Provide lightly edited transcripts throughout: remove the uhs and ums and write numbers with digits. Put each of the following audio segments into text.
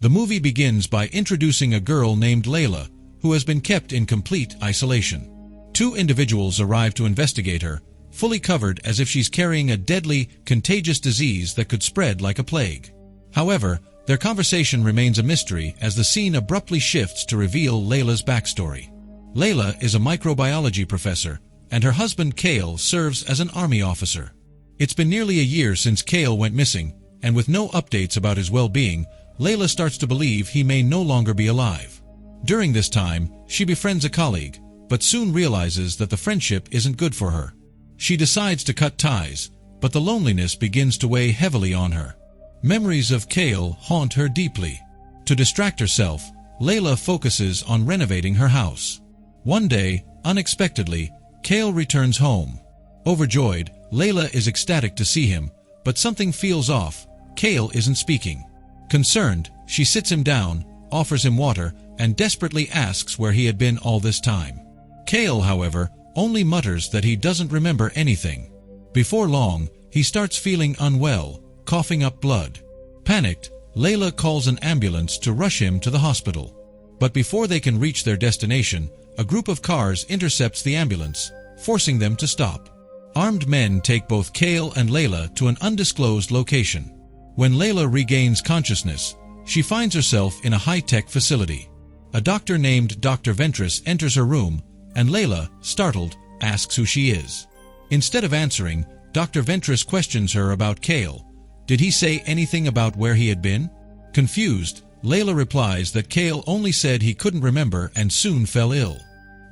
The movie begins by introducing a girl named Layla, who has been kept in complete isolation. Two individuals arrive to investigate her, fully covered as if she's carrying a deadly, contagious disease that could spread like a plague. However, their conversation remains a mystery as the scene abruptly shifts to reveal Layla's backstory. Layla is a microbiology professor, and her husband Cale serves as an army officer. It's been nearly a year since Cale went missing, and with no updates about his well-being, Layla starts to believe he may no longer be alive. During this time, she befriends a colleague, but soon realizes that the friendship isn't good for her. She decides to cut ties, but the loneliness begins to weigh heavily on her. Memories of Cale haunt her deeply. To distract herself, Layla focuses on renovating her house. One day, unexpectedly, Cale returns home. Overjoyed, Layla is ecstatic to see him, but something feels off. Cale isn't speaking. Concerned, she sits him down, offers him water, and desperately asks where he had been all this time. Cale, however, only mutters that he doesn't remember anything. Before long, he starts feeling unwell, coughing up blood. Panicked, Layla calls an ambulance to rush him to the hospital. But before they can reach their destination, a group of cars intercepts the ambulance, forcing them to stop. Armed men take both Cale and Layla to an undisclosed location. When Layla regains consciousness, she finds herself in a high-tech facility. A doctor named Dr. Ventress enters her room, and Layla, startled, asks who she is. Instead of answering, Dr. Ventress questions her about Cale. Did he say anything about where he had been? Confused, Layla replies that Cale only said he couldn't remember and soon fell ill.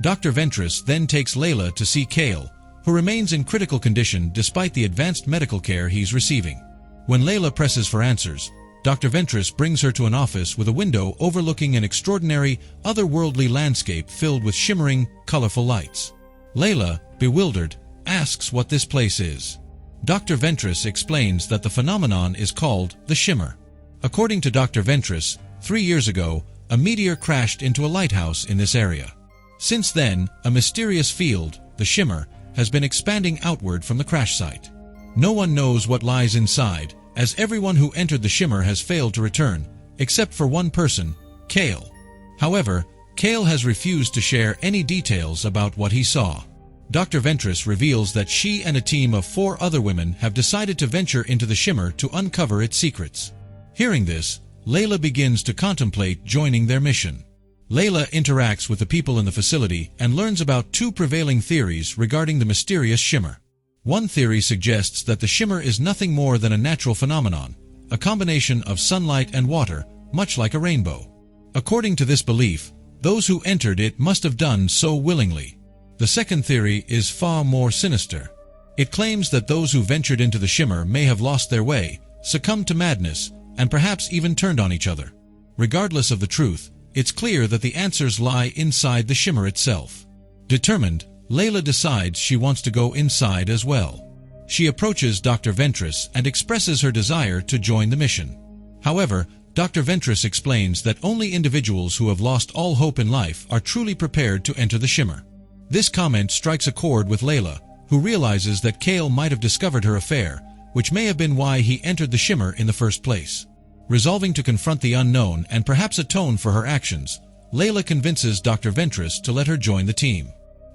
Dr. Ventress then takes Layla to see Cale, who remains in critical condition despite the advanced medical care he's receiving. When Layla presses for answers, Dr. Ventress brings her to an office with a window overlooking an extraordinary, otherworldly landscape filled with shimmering, colorful lights. Layla, bewildered, asks what this place is. Dr. Ventress explains that the phenomenon is called the shimmer. According to Dr. Ventress, 3 years ago, a meteor crashed into a lighthouse in this area. Since then, a mysterious field, the shimmer, has been expanding outward from the crash site. No one knows what lies inside, as everyone who entered the shimmer has failed to return, except for one person, Cale. However, Cale has refused to share any details about what he saw. Dr. Ventress reveals that she and a team of 4 other women have decided to venture into the shimmer to uncover its secrets. Hearing this, Layla begins to contemplate joining their mission. Layla interacts with the people in the facility and learns about 2 prevailing theories regarding the mysterious shimmer. One theory suggests that the shimmer is nothing more than a natural phenomenon, a combination of sunlight and water, much like a rainbow. According to this belief, those who entered it must have done so willingly. The second theory is far more sinister. It claims that those who ventured into the shimmer may have lost their way, succumbed to madness, and perhaps even turned on each other. Regardless of the truth, it's clear that the answers lie inside the shimmer itself. Determined, Layla decides she wants to go inside as well. She approaches Dr. Ventress and expresses her desire to join the mission. However, Dr. Ventress explains that only individuals who have lost all hope in life are truly prepared to enter the shimmer. This comment strikes a chord with Layla, who realizes that Cale might have discovered her affair, which may have been why he entered the shimmer in the first place. Resolving to confront the unknown and perhaps atone for her actions, Layla convinces Dr. Ventress to let her join the team.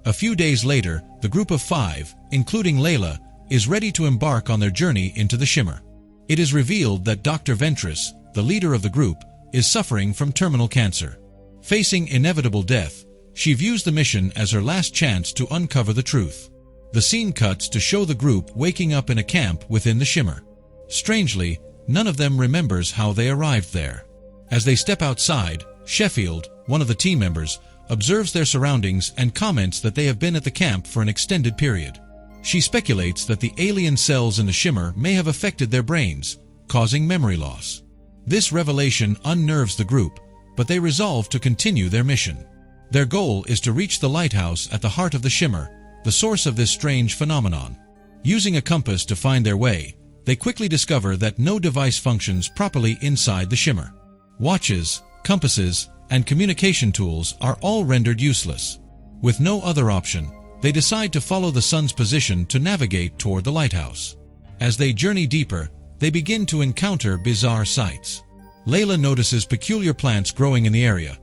A few days later, the group of 5, including Layla, is ready to embark on their journey into the shimmer. It is revealed that Dr. Ventress, the leader of the group, is suffering from terminal cancer. Facing inevitable death, she views the mission as her last chance to uncover the truth. The scene cuts to show the group waking up in a camp within the shimmer. Strangely, none of them remembers how they arrived there. As they step outside, Sheffield, one of the team members, observes their surroundings and comments that they have been at the camp for an extended period. She speculates that the alien cells in the shimmer may have affected their brains, causing memory loss. This revelation unnerves the group, but they resolve to continue their mission. Their goal is to reach the lighthouse at the heart of the shimmer, the source of this strange phenomenon. Using a compass to find their way, they quickly discover that no device functions properly inside the shimmer. Watches, compasses, and communication tools are all rendered useless. With no other option, they decide to follow the sun's position to navigate toward the lighthouse. As they journey deeper, they begin to encounter bizarre sights. Layla notices peculiar plants growing in the area.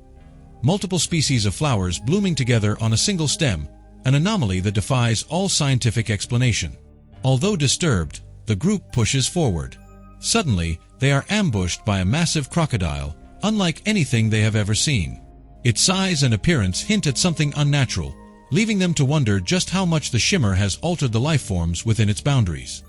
Multiple species of flowers blooming together on a single stem, an anomaly that defies all scientific explanation. Although disturbed, the group pushes forward. Suddenly, they are ambushed by a massive crocodile, unlike anything they have ever seen. Its size and appearance hint at something unnatural, leaving them to wonder just how much the shimmer has altered the life forms within its boundaries.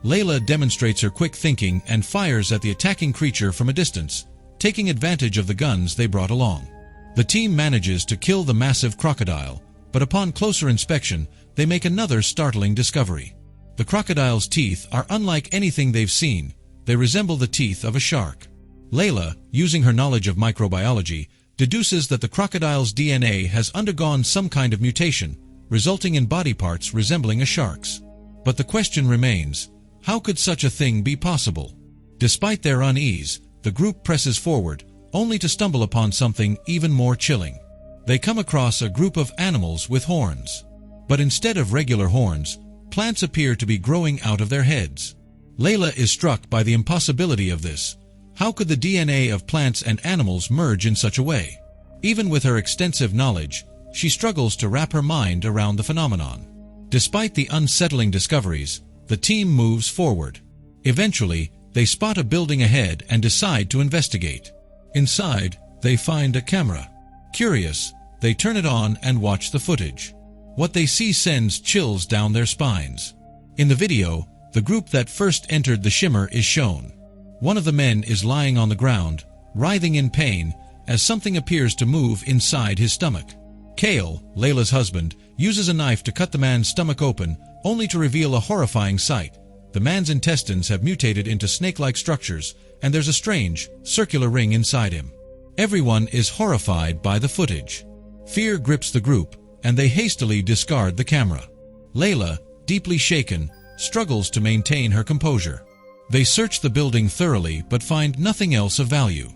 Layla demonstrates her quick thinking and fires at the attacking creature from a distance, taking advantage of the guns they brought along. The team manages to kill the massive crocodile, but upon closer inspection, they make another startling discovery. The crocodile's teeth are unlike anything they've seen. They resemble the teeth of a shark. Layla, using her knowledge of microbiology, deduces that the crocodile's DNA has undergone some kind of mutation, resulting in body parts resembling a shark's. But the question remains, how could such a thing be possible? Despite their unease, the group presses forward, only to stumble upon something even more chilling. They come across a group of animals with horns. But instead of regular horns, plants appear to be growing out of their heads. Layla is struck by the impossibility of this. How could the DNA of plants and animals merge in such a way? Even with her extensive knowledge, she struggles to wrap her mind around the phenomenon. Despite the unsettling discoveries, the team moves forward. Eventually, they spot a building ahead and decide to investigate. Inside, they find a camera. Curious, they turn it on and watch the footage. What they see sends chills down their spines. In the video, the group that first entered the shimmer is shown. One of the men is lying on the ground, writhing in pain, as something appears to move inside his stomach. Kale, Layla's husband, uses a knife to cut the man's stomach open, only to reveal a horrifying sight. The man's intestines have mutated into snake-like structures, and there's a strange, circular ring inside him. Everyone is horrified by the footage. Fear grips the group, and they hastily discard the camera. Layla, deeply shaken, struggles to maintain her composure. They search the building thoroughly but find nothing else of value.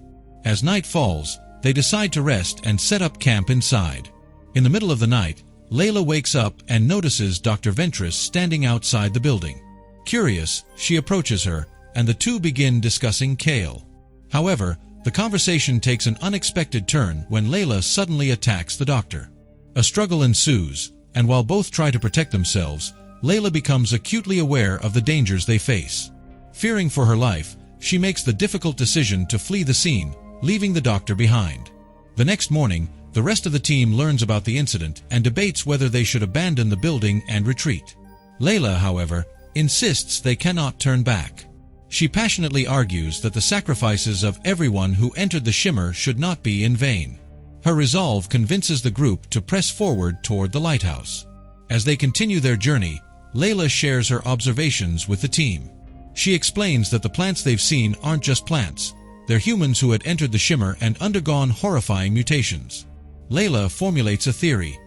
As night falls, they decide to rest and set up camp inside. In the middle of the night, Layla wakes up and notices Dr. Ventress standing outside the building. Curious, she approaches her, and the two begin discussing Kale. However, the conversation takes an unexpected turn when Layla suddenly attacks the doctor. A struggle ensues, and while both try to protect themselves, Layla becomes acutely aware of the dangers they face. Fearing for her life, she makes the difficult decision to flee the scene, leaving the doctor behind. The next morning, the rest of the team learns about the incident and debates whether they should abandon the building and retreat. Layla, however, insists they cannot turn back. She passionately argues that the sacrifices of everyone who entered the shimmer should not be in vain. Her resolve convinces the group to press forward toward the lighthouse. As they continue their journey, Layla shares her observations with the team. She explains that the plants they've seen aren't just plants. They're humans who had entered the shimmer and undergone horrifying mutations. Layla formulates a theory.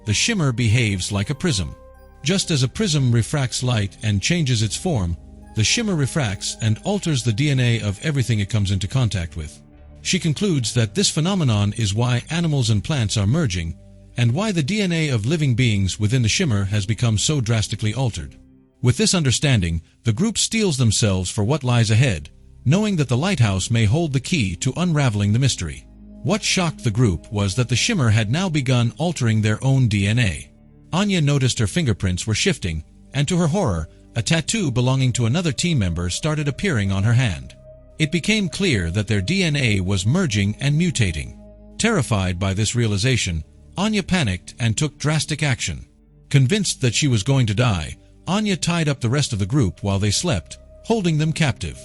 The shimmer behaves like a prism. Just as a prism refracts light and changes its form, the shimmer refracts and alters the DNA of everything it comes into contact with. She concludes that this phenomenon is why animals and plants are merging, and why the DNA of living beings within the shimmer has become so drastically altered. With this understanding, the group steels themselves for what lies ahead, knowing that the lighthouse may hold the key to unraveling the mystery. What shocked the group was that the shimmer had now begun altering their own DNA. Anya noticed her fingerprints were shifting, and to her horror, a tattoo belonging to another team member started appearing on her hand. It became clear that their DNA was merging and mutating. Terrified by this realization, Anya panicked and took drastic action. Convinced that she was going to die, Anya tied up the rest of the group while they slept, holding them captive.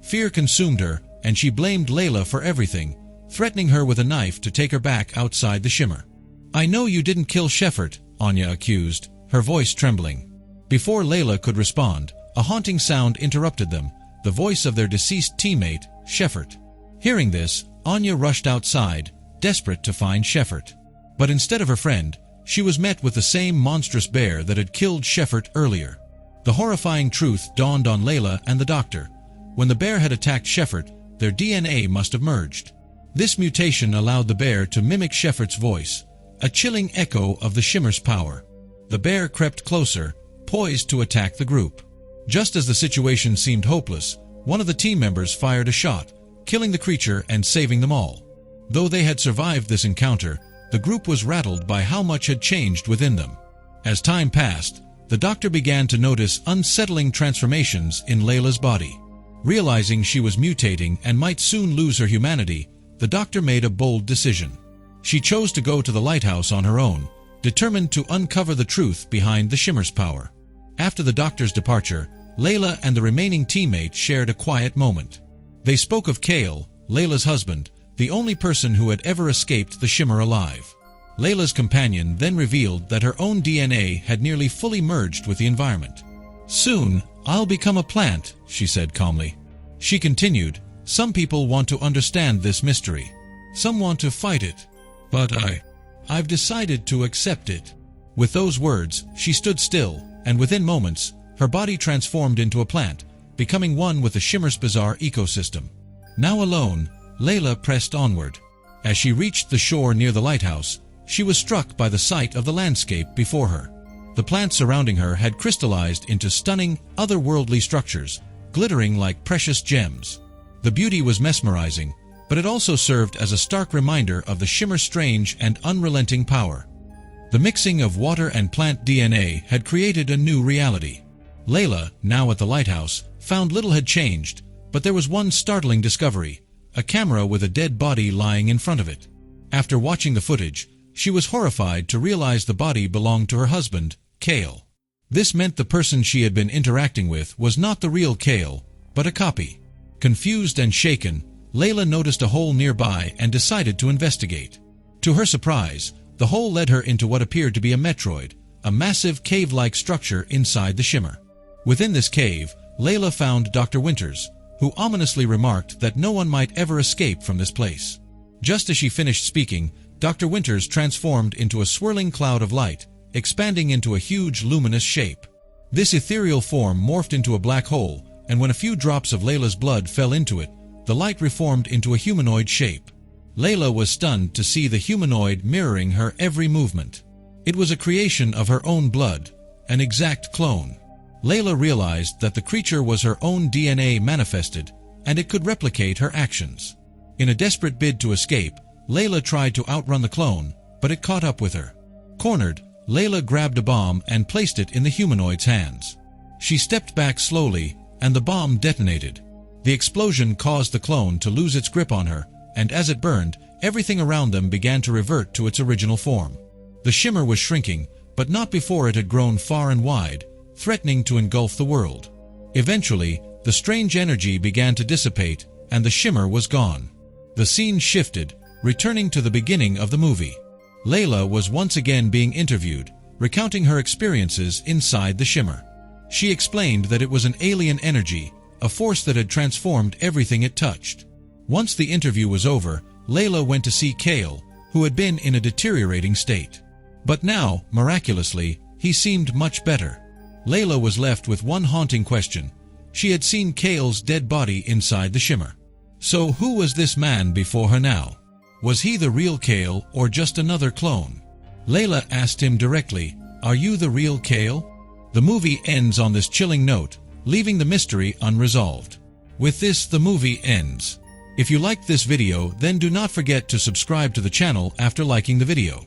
Fear consumed her, and she blamed Layla for everything, threatening her with a knife to take her back outside the shimmer. "I know you didn't kill Sheffert," Anya accused, her voice trembling. Before Layla could respond, a haunting sound interrupted them, the voice of their deceased teammate, Sheffert. Hearing this, Anya rushed outside, desperate to find Sheffert. But instead of her friend, she was met with the same monstrous bear that had killed Sheffert earlier. The horrifying truth dawned on Layla and the doctor. When the bear had attacked Sheffert, their DNA must have merged. This mutation allowed the bear to mimic Sheffert's voice, a chilling echo of the shimmer's power. The bear crept closer, poised to attack the group. Just as the situation seemed hopeless, one of the team members fired a shot, killing the creature and saving them all. Though they had survived this encounter, the group was rattled by how much had changed within them. As time passed, the doctor began to notice unsettling transformations in Layla's body. Realizing she was mutating and might soon lose her humanity, the doctor made a bold decision. She chose to go to the lighthouse on her own, determined to uncover the truth behind the shimmer's power. After the doctor's departure, Layla and the remaining teammates shared a quiet moment. They spoke of Kale, Layla's husband, the only person who had ever escaped the shimmer alive. Layla's companion then revealed that her own DNA had nearly fully merged with the environment. "Soon, I'll become a plant," she said calmly. She continued, "Some people want to understand this mystery. Some want to fight it. But I've decided to accept it." With those words, she stood still, and within moments, her body transformed into a plant, becoming one with the shimmer's bizarre ecosystem. Now alone, Layla pressed onward. As she reached the shore near the lighthouse, she was struck by the sight of the landscape before her. The plants surrounding her had crystallized into stunning, otherworldly structures, glittering like precious gems. The beauty was mesmerizing, but it also served as a stark reminder of the shimmer's strange and unrelenting power. The mixing of water and plant DNA had created a new reality. Layla, now at the lighthouse, found little had changed, but there was one startling discovery: a camera with a dead body lying in front of it. After watching the footage, she was horrified to realize the body belonged to her husband, Kale. This meant the person she had been interacting with was not the real Kale, but a copy. Confused and shaken, Layla noticed a hole nearby and decided to investigate. To her surprise, the hole led her into what appeared to be a metroid, a massive cave-like structure inside the shimmer. Within this cave, Layla found Dr. Winters, who ominously remarked that no one might ever escape from this place. Just as she finished speaking, Dr. Winters transformed into a swirling cloud of light, expanding into a huge luminous shape. This ethereal form morphed into a black hole, and when a few drops of Layla's blood fell into it, the light reformed into a humanoid shape. Layla was stunned to see the humanoid mirroring her every movement. It was a creation of her own blood, an exact clone. Layla realized that the creature was her own DNA manifested, and it could replicate her actions. In a desperate bid to escape, Layla tried to outrun the clone, but it caught up with her. Cornered, Layla grabbed a bomb and placed it in the humanoid's hands. She stepped back slowly, and the bomb detonated. The explosion caused the clone to lose its grip on her, and as it burned, everything around them began to revert to its original form. The shimmer was shrinking, but not before it had grown far and wide, threatening to engulf the world. Eventually, the strange energy began to dissipate, and the shimmer was gone. The scene shifted, returning to the beginning of the movie. Layla was once again being interviewed, recounting her experiences inside the shimmer. She explained that it was an alien energy, a force that had transformed everything it touched. Once the interview was over, Layla went to see Kale, who had been in a deteriorating state. But now, miraculously, he seemed much better. Layla was left with one haunting question. She had seen Kale's dead body inside the shimmer. So who was this man before her now? Was he the real Kale or just another clone? Layla asked him directly, "Are you the real Kale?" The movie ends on this chilling note, leaving the mystery unresolved. With this, the movie ends. If you liked this video, then do not forget to subscribe to the channel after liking the video.